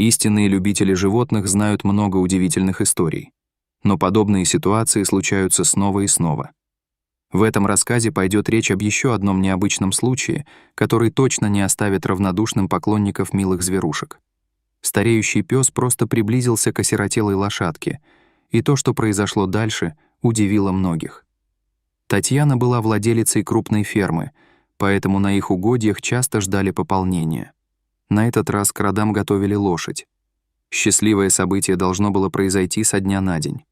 Истинные любители животных знают много удивительных историй. Но подобные ситуации случаются снова и снова. В этом рассказе пойдет речь об еще одном необычном случае, который точно не оставит равнодушным поклонников милых зверушек. Стареющий пес просто приблизился к осиротелой лошадке, и то, что произошло дальше, удивило многих. Татьяна была владелицей крупной фермы, поэтому на их угодьях часто ждали пополнения. На этот раз к родам готовили лошадь. Счастливое событие должно было произойти со дня на день.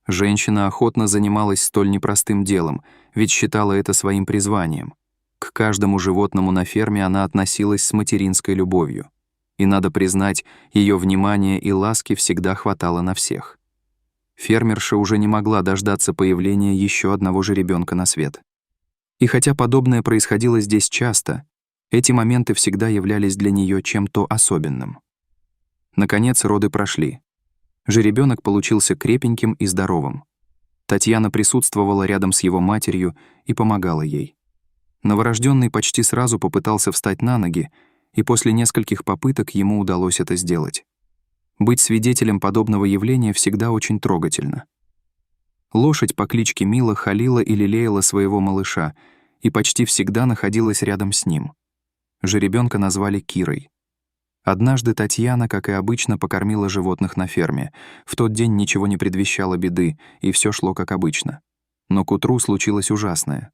Женщина охотно занималась столь непростым делом, ведь считала это своим призванием. К каждому животному на ферме она относилась с материнской любовью. И, надо признать, ее внимания и ласки всегда хватало на всех. Фермерша уже не могла дождаться появления еще одного жеребенка на свет. И хотя подобное происходило здесь часто, эти моменты всегда являлись для нее чем-то особенным. Наконец роды прошли. Жеребенок получился крепеньким и здоровым. Татьяна присутствовала рядом с его матерью и помогала ей. Новорожденный почти сразу попытался встать на ноги, и после нескольких попыток ему удалось это сделать. Быть свидетелем подобного явления всегда очень трогательно. Лошадь по кличке Мила холила и лелеяла своего малыша и почти всегда находилась рядом с ним. Жеребенка назвали Кирой. Однажды Татьяна, как и обычно, покормила животных на ферме. В тот день ничего не предвещало беды, и все шло как обычно. Но к утру случилось ужасное.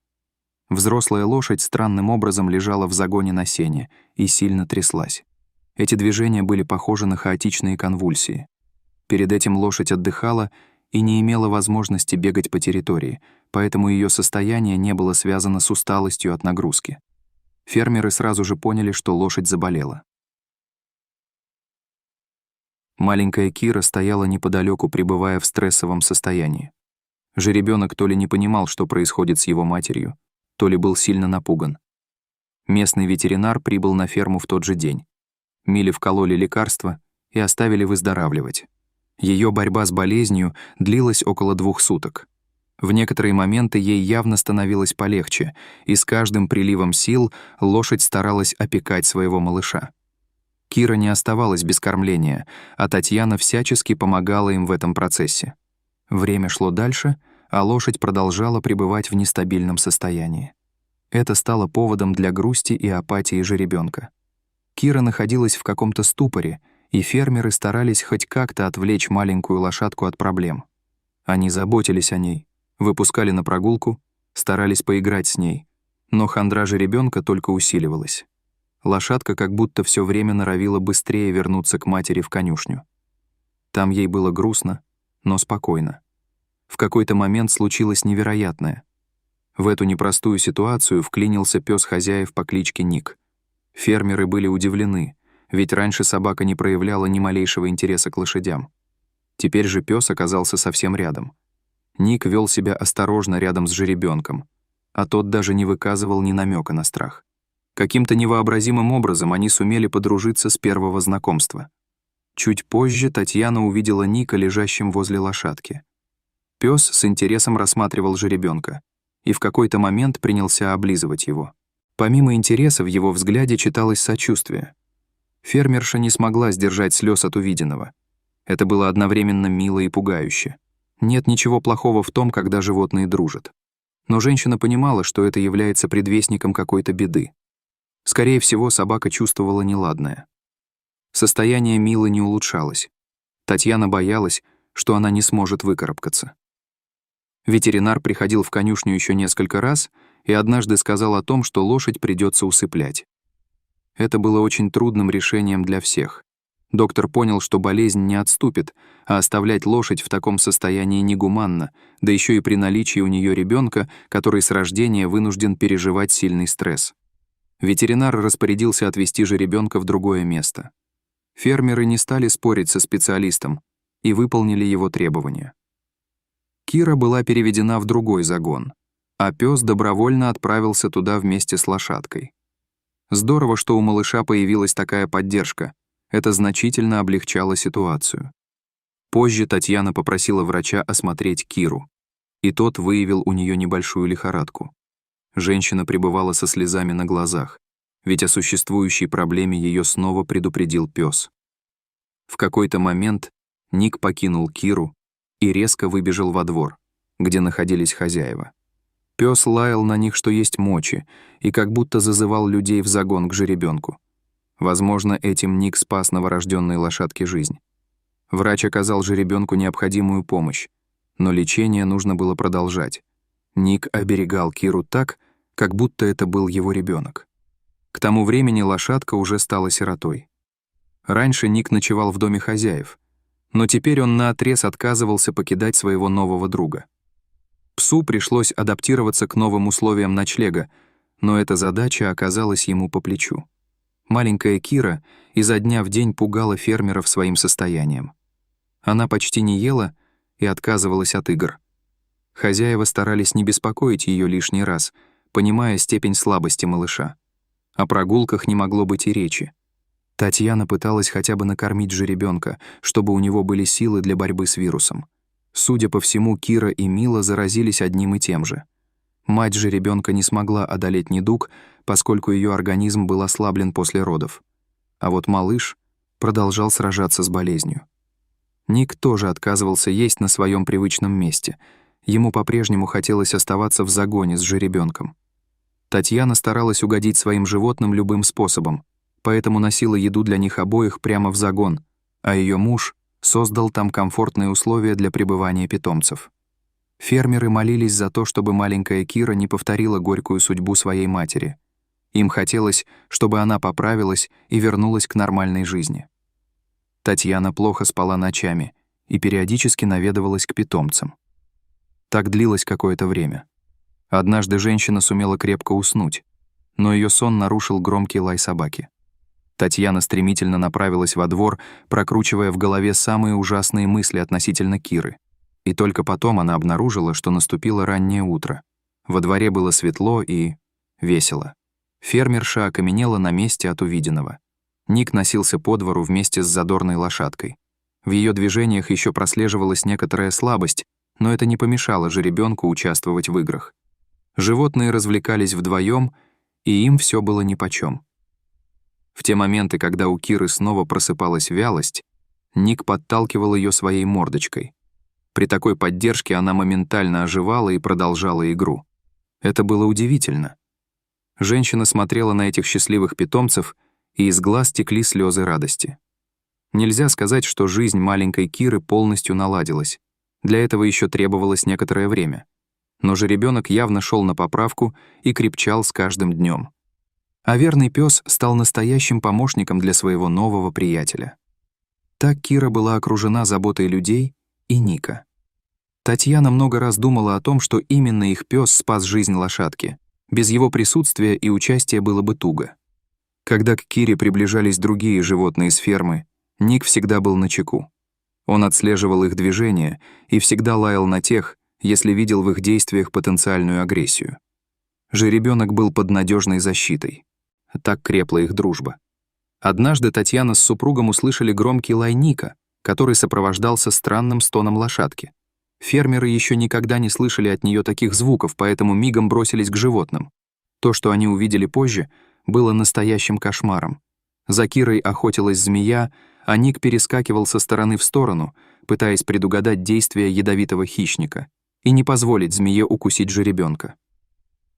Взрослая лошадь странным образом лежала в загоне на сене и сильно тряслась. Эти движения были похожи на хаотичные конвульсии. Перед этим лошадь отдыхала и не имела возможности бегать по территории, поэтому ее состояние не было связано с усталостью от нагрузки. Фермеры сразу же поняли, что лошадь заболела. Маленькая Кира стояла неподалеку, пребывая в стрессовом состоянии. Жеребенок то ли не понимал, что происходит с его матерью, то ли был сильно напуган. Местный ветеринар прибыл на ферму в тот же день. Миле вкололи лекарства и оставили выздоравливать. Ее борьба с болезнью длилась около 2 суток. В некоторые моменты ей явно становилось полегче, и с каждым приливом сил лошадь старалась опекать своего малыша. Кира не оставалась без кормления, а Татьяна всячески помогала им в этом процессе. Время шло дальше, а лошадь продолжала пребывать в нестабильном состоянии. Это стало поводом для грусти и апатии жеребенка. Кира находилась в каком-то ступоре, и фермеры старались хоть как-то отвлечь маленькую лошадку от проблем. Они заботились о ней, выпускали на прогулку, старались поиграть с ней, но хандра жеребенка только усиливалась. Лошадка как будто все время норовила быстрее вернуться к матери в конюшню. Там ей было грустно, но спокойно. В какой-то момент случилось невероятное. В эту непростую ситуацию вклинился пес хозяев по кличке Ник. Фермеры были удивлены, ведь раньше собака не проявляла ни малейшего интереса к лошадям. Теперь же пес оказался совсем рядом. Ник вел себя осторожно рядом с жеребенком, а тот даже не выказывал ни намека на страх. Каким-то невообразимым образом они сумели подружиться с первого знакомства. Чуть позже Татьяна увидела Ника лежащим возле лошадки. Пес с интересом рассматривал жеребенка и в какой-то момент принялся облизывать его. Помимо интереса в его взгляде читалось сочувствие. Фермерша не смогла сдержать слез от увиденного. Это было одновременно мило и пугающе. Нет ничего плохого в том, когда животные дружат. Но женщина понимала, что это является предвестником какой-то беды. Скорее всего, собака чувствовала неладное. Состояние Милы не улучшалось. Татьяна боялась, что она не сможет выкарабкаться. Ветеринар приходил в конюшню еще несколько раз и однажды сказал о том, что лошадь придется усыплять. Это было очень трудным решением для всех. Доктор понял, что болезнь не отступит, а оставлять лошадь в таком состоянии негуманно, да еще и при наличии у нее ребенка, который с рождения вынужден переживать сильный стресс. Ветеринар распорядился отвезти жеребенка в другое место. Фермеры не стали спорить со специалистом и выполнили его требования. Кира была переведена в другой загон, а пес добровольно отправился туда вместе с лошадкой. Здорово, что у малыша появилась такая поддержка. Это значительно облегчало ситуацию. Позже Татьяна попросила врача осмотреть Киру, и тот выявил у нее небольшую лихорадку. Женщина пребывала со слезами на глазах, ведь о существующей проблеме ее снова предупредил пес. какой-то момент Ник покинул Киру и резко выбежал во двор, где находились хозяева. Пёс лаял на них, что есть мочи, и как будто зазывал людей в загон к жеребенку. Возможно, этим Ник спас новорожденной лошадке жизнь. Врач оказал жеребенку необходимую помощь, но лечение нужно было продолжать. Ник оберегал Киру так, как будто это был его ребенок. К тому времени лошадка уже стала сиротой. Раньше Ник ночевал в доме хозяев, но теперь он наотрез отказывался покидать своего нового друга. Псу пришлось адаптироваться к новым условиям ночлега, но эта задача оказалась ему по плечу. Маленькая Кира изо дня в день пугала фермеров своим состоянием. Она почти не ела и отказывалась от игр. Хозяева старались не беспокоить ее лишний раз, понимая степень слабости малыша. О прогулках не могло быть и речи. Татьяна пыталась хотя бы накормить жеребенка, чтобы у него были силы для борьбы с вирусом. Судя по всему, Кира и Мила заразились одним и тем же. Мать жеребенка не смогла одолеть недуг, поскольку ее организм был ослаблен после родов. А вот малыш продолжал сражаться с болезнью. Ник тоже отказывался есть на своем привычном месте. Ему по-прежнему хотелось оставаться в загоне с жеребенком. Татьяна старалась угодить своим животным любым способом, поэтому носила еду для них обоих прямо в загон, а ее муж создал там комфортные условия для пребывания питомцев. Фермеры молились за то, чтобы маленькая Кира не повторила горькую судьбу своей матери. Им хотелось, чтобы она поправилась и вернулась к нормальной жизни. Татьяна плохо спала ночами и периодически наведывалась к питомцам. Так длилось какое-то время. Однажды женщина сумела крепко уснуть, но ее сон нарушил громкий лай собаки. Татьяна стремительно направилась во двор, прокручивая в голове самые ужасные мысли относительно Киры. И только потом она обнаружила, что наступило раннее утро. Во дворе было светло и весело. Фермерша окаменела на месте от увиденного. Ник носился по двору вместе с задорной лошадкой. В ее движениях еще прослеживалась некоторая слабость, но это не помешало жеребенку участвовать в играх. Животные развлекались вдвоем, и им все было нипочем. В те моменты, когда у Киры снова просыпалась вялость, Ник подталкивал ее своей мордочкой. При такой поддержке она моментально оживала и продолжала игру. Это было удивительно. Женщина смотрела на этих счастливых питомцев, и из глаз текли слезы радости. Нельзя сказать, что жизнь маленькой Киры полностью наладилась. Для этого еще требовалось некоторое время. Но жеребенок явно шел на поправку и крепчал с каждым днем. А верный пес стал настоящим помощником для своего нового приятеля. Так Кира была окружена заботой людей и Ника. Татьяна много раз думала о том, что именно их пес спас жизнь лошадки. Без его присутствия и участия было бы туго. Когда к Кире приближались другие животные с фермы, Ник всегда был начеку. Он отслеживал их движения и всегда лаял на тех, если видел в их действиях потенциальную агрессию. Жеребенок был под надежной защитой. Так крепла их дружба. Однажды Татьяна с супругом услышали громкий лай Ника, который сопровождался странным стоном лошадки. Фермеры еще никогда не слышали от нее таких звуков, поэтому мигом бросились к животным. То, что они увидели позже, было настоящим кошмаром. За Кирой охотилась змея, а Ник перескакивал со стороны в сторону, пытаясь предугадать действия ядовитого хищника и не позволить змее укусить жеребенка.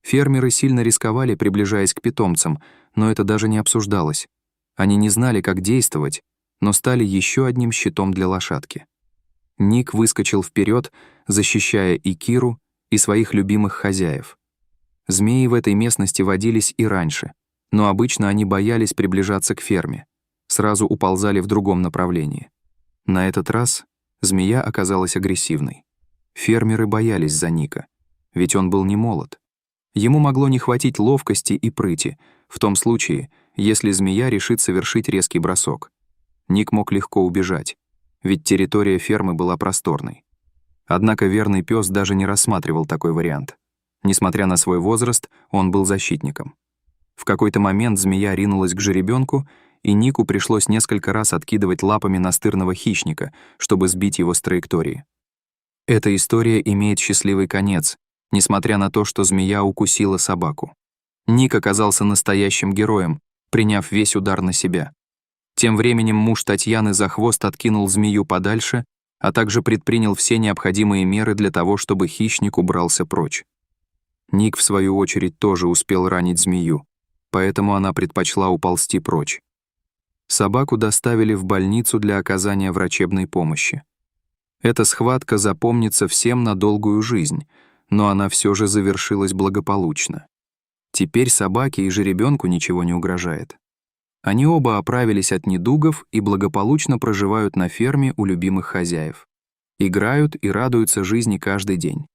Фермеры сильно рисковали, приближаясь к питомцам, но это даже не обсуждалось. Они не знали, как действовать, но стали еще одним щитом для лошадки. Ник выскочил вперед, защищая и Киру, и своих любимых хозяев. Змеи в этой местности водились и раньше, но обычно они боялись приближаться к ферме, сразу уползали в другом направлении. На этот раз змея оказалась агрессивной. Фермеры боялись за Ника, ведь он был не молод. Ему могло не хватить ловкости и прыти, в том случае, если змея решит совершить резкий бросок. Ник мог легко убежать, ведь территория фермы была просторной. Однако верный пес даже не рассматривал такой вариант. Несмотря на свой возраст, он был защитником. В какой-то момент змея ринулась к жеребенку, и Нику пришлось несколько раз откидывать лапами настырного хищника, чтобы сбить его с траектории. Эта история имеет счастливый конец, несмотря на то, что змея укусила собаку. Ник оказался настоящим героем, приняв весь удар на себя. Тем временем муж Татьяны за хвост откинул змею подальше, а также предпринял все необходимые меры для того, чтобы хищник убрался прочь. Ник, в свою очередь, тоже успел ранить змею, поэтому она предпочла уползти прочь. Собаку доставили в больницу для оказания врачебной помощи. Эта схватка запомнится всем на долгую жизнь, но она все же завершилась благополучно. Теперь собаке и жеребенку ничего не угрожает. Они оба оправились от недугов и благополучно проживают на ферме у любимых хозяев. Играют и радуются жизни каждый день.